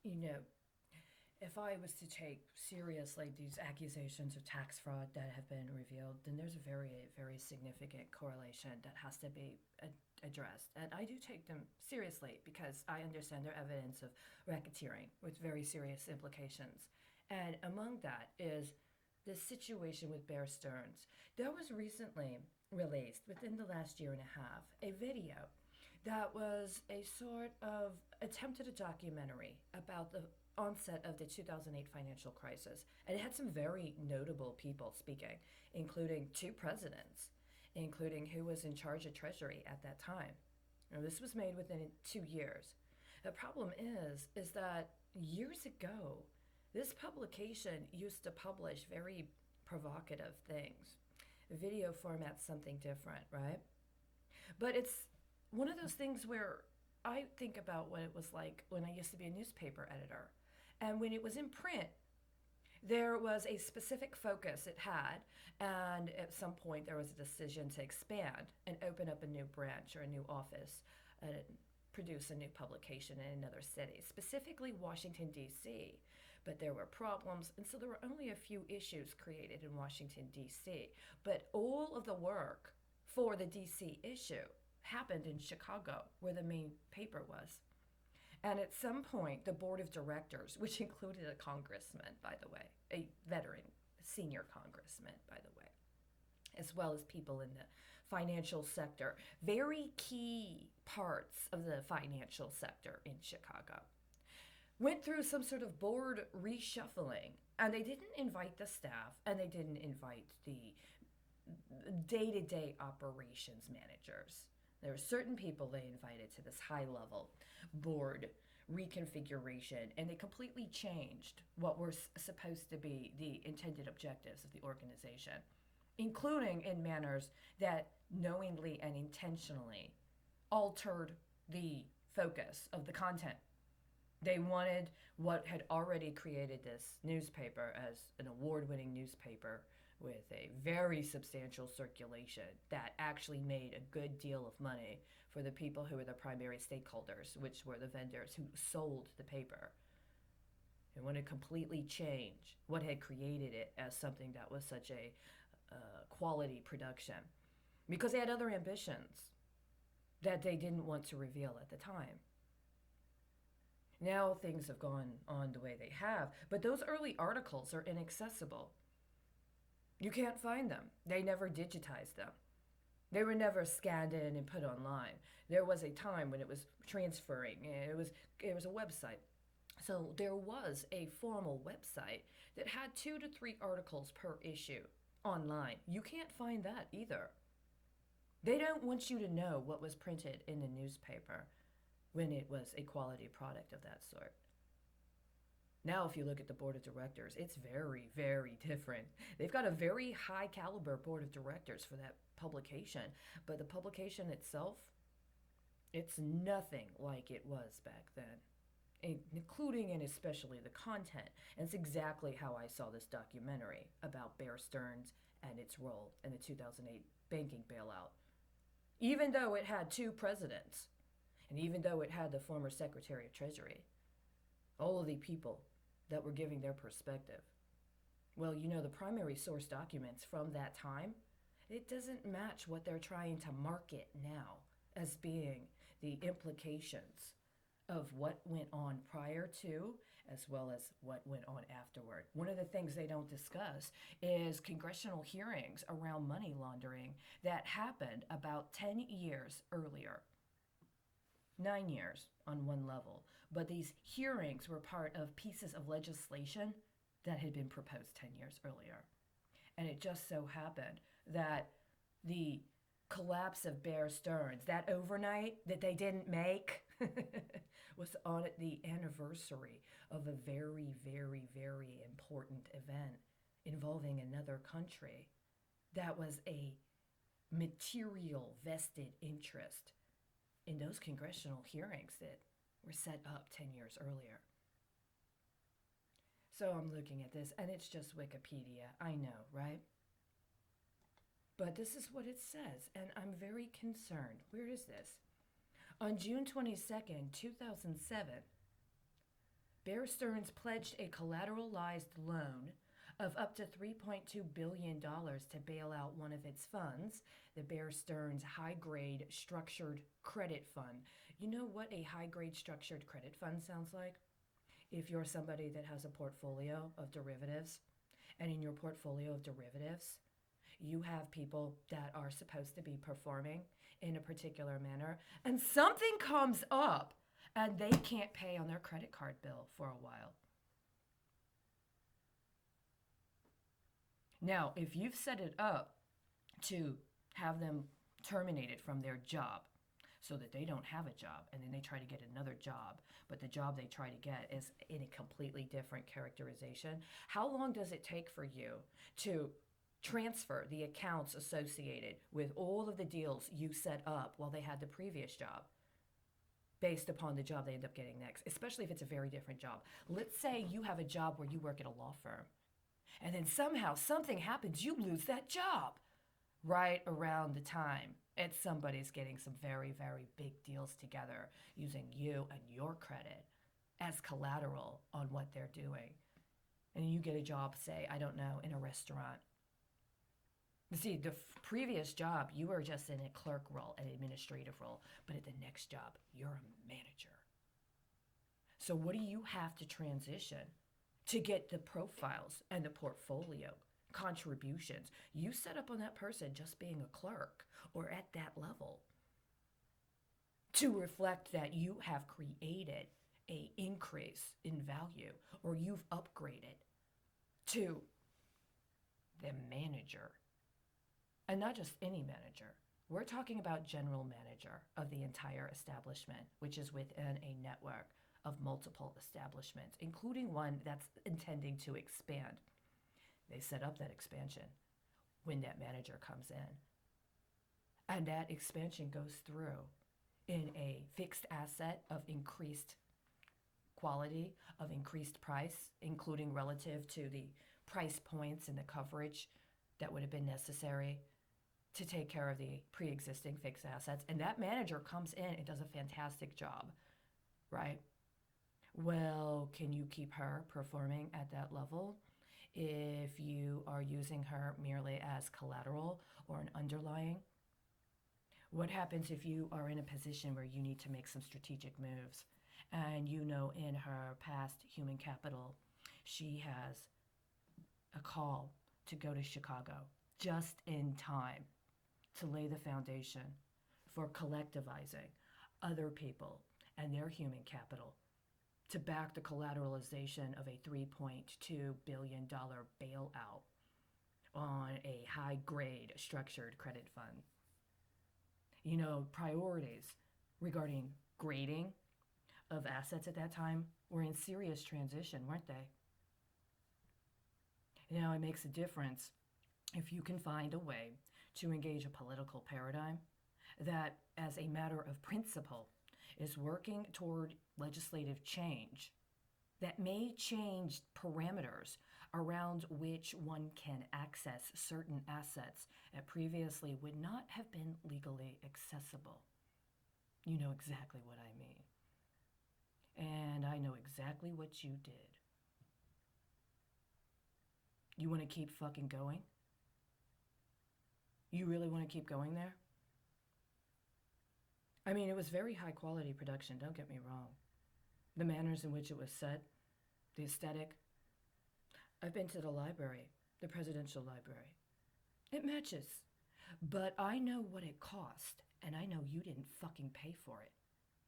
You know, if I was to take seriously these accusations of tax fraud that have been revealed, then there's a very significant correlation that has to be addressed. And I do take them seriously because I understand they're evidence of racketeering with very serious implications. And among that is the situation with Bear Stearns. There was recently released, within the last year and a half, a video that was a sort of attempt at a documentary about the onset of the 2008 financial crisis. And it had some very notable people speaking, including two presidents, including who was in charge of Treasury at that time. Now, this was made within 2 years. The problem is that years ago, this publication used to publish very provocative things. Video format's something different, right? But it's one of those things where I think about what it was like when I used to be a newspaper editor. And when it was in print, there was a specific focus it had, and at some point there was a decision to expand and open up a new branch or a new office and produce a new publication in another city, specifically Washington, D.C. But there were problems, and so there were only a few issues created in Washington, D.C. But all of the work for the D.C. issue happened in Chicago, where the main paper was. And at some point, the board of directors, which included a congressman, by the way, a veteran, senior congressman, by the way, as well as people in the financial sector, very key parts of the financial sector in Chicago, went through some sort of board reshuffling. And they didn't invite the staff, and they didn't invite the day to day operations managers. There were certain people they invited to this high level board reconfiguration, and they completely changed what were supposed to be the intended objectives of the organization, including in manners that knowingly and intentionally altered the focus of the content. They wanted what had already created this newspaper as an award winning newspaper with a very substantial circulation that actually made a good deal of money for the people who were the primary stakeholders, which were the vendors who sold the paper. They wanted to completely change what had created it as something that was such a quality production because they had other ambitions that they didn't want to reveal at the time. Now things have gone on the way they have, but those early articles are inaccessible. You can't find them. They never digitized them. They were never scanned in and put online. There was a time when it was transferring. It was a website. So there was a formal website that had 2 to 3 articles per issue online. You can't find that either. They don't want you to know what was printed in the newspaper when it was a quality product of that sort. Now, if you look at the board of directors, it's very different. They've got a very high caliber board of directors for that publication, but the publication itself, it's nothing like it was back then, including and especially the content. And it's exactly how I saw this documentary about Bear Stearns and its role in the 2008 banking bailout. Even though it had two presidents, and even though it had the former Secretary of Treasury, all of the people that were giving their perspective. Well, the primary source documents from that time, it doesn't match what they're trying to market now as being the implications of what went on prior to as well as what went on afterward. One of the things they don't discuss is congressional hearings around money laundering that happened about 10 years earlier. 9 years on one level. But these hearings were part of pieces of legislation that had been proposed 10 years earlier. And it just so happened that the collapse of Bear Stearns, that overnight that they didn't make, was on the anniversary of a very important event involving another country that was a material vested interest in those congressional hearings that were set up 10 years earlier. So I'm looking at this, and it's just Wikipedia. I know, right? But this is what it says, and I'm very concerned. Where is this? On June 22nd, 2007, Bear Stearns pledged a collateralized loan of up to $3.2 billion to bail out one of its funds, the Bear Stearns High Grade Structured Credit Fund. You know what a high grade structured credit fund sounds like? If you're somebody that has a portfolio of derivatives, and in your portfolio of derivatives, you have people that are supposed to be performing in a particular manner, and something comes up and they can't pay on their credit card bill for a while. Now, if you've set it up to have them terminated from their job so that they don't have a job and then they try to get another job, but the job they try to get is in a completely different characterization, how long does it take for you to transfer the accounts associated with all of the deals you set up while they had the previous job based upon the job they end up getting next, especially if it's a very different job? Let's say you have a job where you work at a law firm, and then somehow something happens, you lose that job right around the time and somebody's getting some very, very big deals together using you and your credit as collateral on what they're doing. And you get a job, say, I don't know, in a restaurant. See, the previous job, you were just in a clerk role, an administrative role, but at the next job, you're a manager. So what do you have to transition to get the profiles and the portfolio contributions you set up on that person just being a clerk or at that level to reflect that you have created a increase in value or you've upgraded to the manager? And not just any manager. We're talking about general manager of the entire establishment, which is within a network of multiple establishments, including one that's intending to expand. They set up that expansion when that manager comes in. And that expansion goes through in a fixed asset of increased quality, of increased price, including relative to the price points and the coverage that would have been necessary to take care of the pre-existing fixed assets. And that manager comes in and does a fantastic job, right? Well, can you keep her performing at that level if you are using her merely as collateral or an underlying? What happens if you are in a position where you need to make some strategic moves and you know in her past human capital, she has a call to go to Chicago just in time to lay the foundation for collectivizing other people and their human capital to back the collateralization of a $3.2 billion bailout on a high-grade structured credit fund. You know, priorities regarding grading of assets at that time were in serious transition, weren't they? Now, it makes a difference if you can find a way to engage a political paradigm that, as a matter of principle, is working toward legislative change that may change parameters around which one can access certain assets that previously would not have been legally accessible. You know exactly what I mean. And I know exactly what you did. You want to keep fucking going? You really want to keep going there? I mean, it was very high quality production, don't get me wrong. The manners in which it was set, the aesthetic. I've been to the library, the presidential library. It matches. But I know what it cost, and I know you didn't fucking pay for it.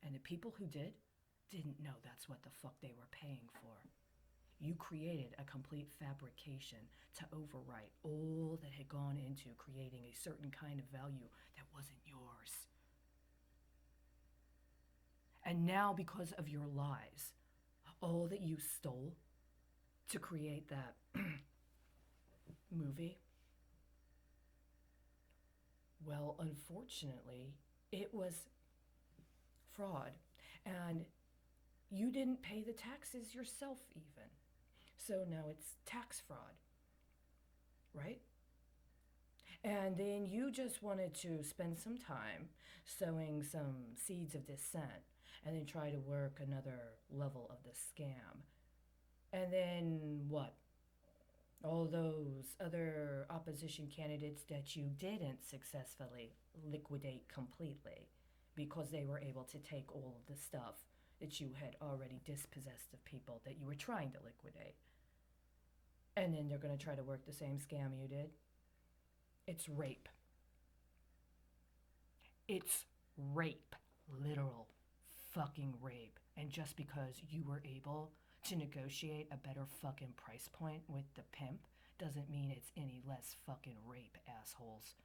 And the people who didn't know that's what the fuck they were paying for. You created a complete fabrication to overwrite all that had gone into creating a certain kind of value that wasn't yours. And now, because of your lies, all that you stole to create that movie, well, unfortunately, it was fraud. And you didn't pay the taxes yourself even. So now it's tax fraud, right? And then you just wanted to spend some time sowing some seeds of dissent and then try to work another level of the scam. And then what? All those other opposition candidates that you didn't successfully liquidate completely because they were able to take all of the stuff that you had already dispossessed of people that you were trying to liquidate. And then they're going to try to work the same scam you did. It's rape. It's rape. Literal fucking rape. And just because you were able to negotiate a better fucking price point with the pimp doesn't mean it's any less fucking rape, assholes.